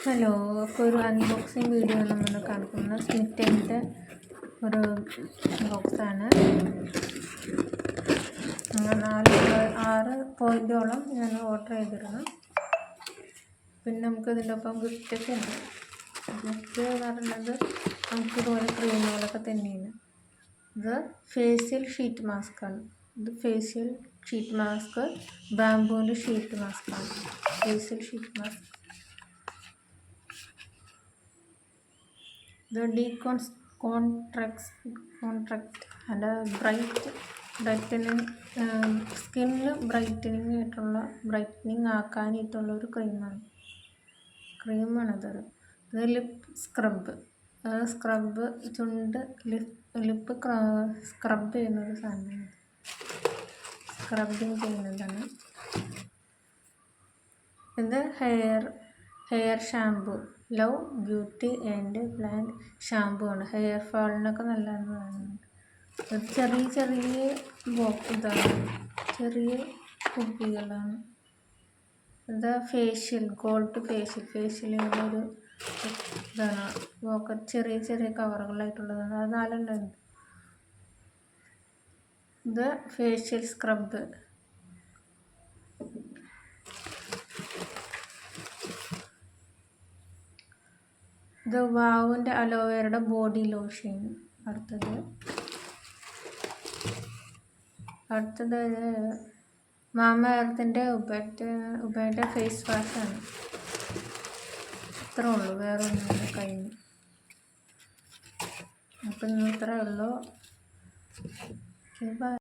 Hello, അപ്പോൾ ഒരു unboxing video നമ്മൾ കാണിക്കുന്ന സ്മിത്തിൻ്റെ ഒരു ബോക്സാണ്. 6 പോയിൻറ്റോളം ഞാൻ ഓർഡർ ചെയ്തിരുന്നു. പിന്നെ നമുക്ക് ഇതിൻ്റെ ഒപ്പം ഗിഫ്റ്റൊക്കെ ഉണ്ട്. ഗിഫ്റ്റ് എന്ന് പറയുന്നത് നമുക്ക് ഇതുപോലെ ക്രീമുകളൊക്കെ തന്നെയാണ്. ഇത് ഫേഷ്യൽ ഷീറ്റ് മാസ്കാണ്. ഇത് ഫേഷ്യൽ ഷീറ്റ് മാസ്ക്, ബാംബൂവിൻ്റെ ഷീറ്റ് മാസ്കാണ്. Facial sheet mask. The contract and brightening skin brightening ആക്കാനായിട്ടുള്ള ഒരു ക്രീമാണിത്. ഇത് ലിപ്പ് സ്ക്രബ് ചുണ്ട് ലിപ്പ് സ്ക്രബ് ചെയ്യുന്നൊരു സാധനമാണ്. സ്ക്രബിങ് ചെയ്യുന്നതാണ്. ഇത് hair shampoo, love beauty and plant shampoo ആണ്. ഹെയർ ഫാളിനൊക്കെ നല്ലതെന്ന് പറയുന്നുണ്ട്. ഇത് ചെറിയ ചെറിയ കുപ്പികളാണ്. ഇത് ഗോൾഡ് ഫേഷ്യലിൻ്റെ ഒരു ഇതാണ്. പോക്കറ്റ് ചെറിയ കവറുകളായിട്ടുള്ളതാണ്. അത് 4 ഉണ്ട്. ഇത് ഫേഷ്യൽ സ്ക്രബ്. ഇത് വാവിൻ്റെ അലോവേരയുടെ ബോഡി ലോഷൻ. അടുത്തത് മാമ എർത്തിൻ്റെ ഉബയുടെ ഫേസ് വാഷാണ്. ഇത്രേ ഉള്ളൂ, വേറെ ഒന്നുമില്ല. കഴിഞ്ഞു. അപ്പം ഇത്രേ ഉള്ളൂ.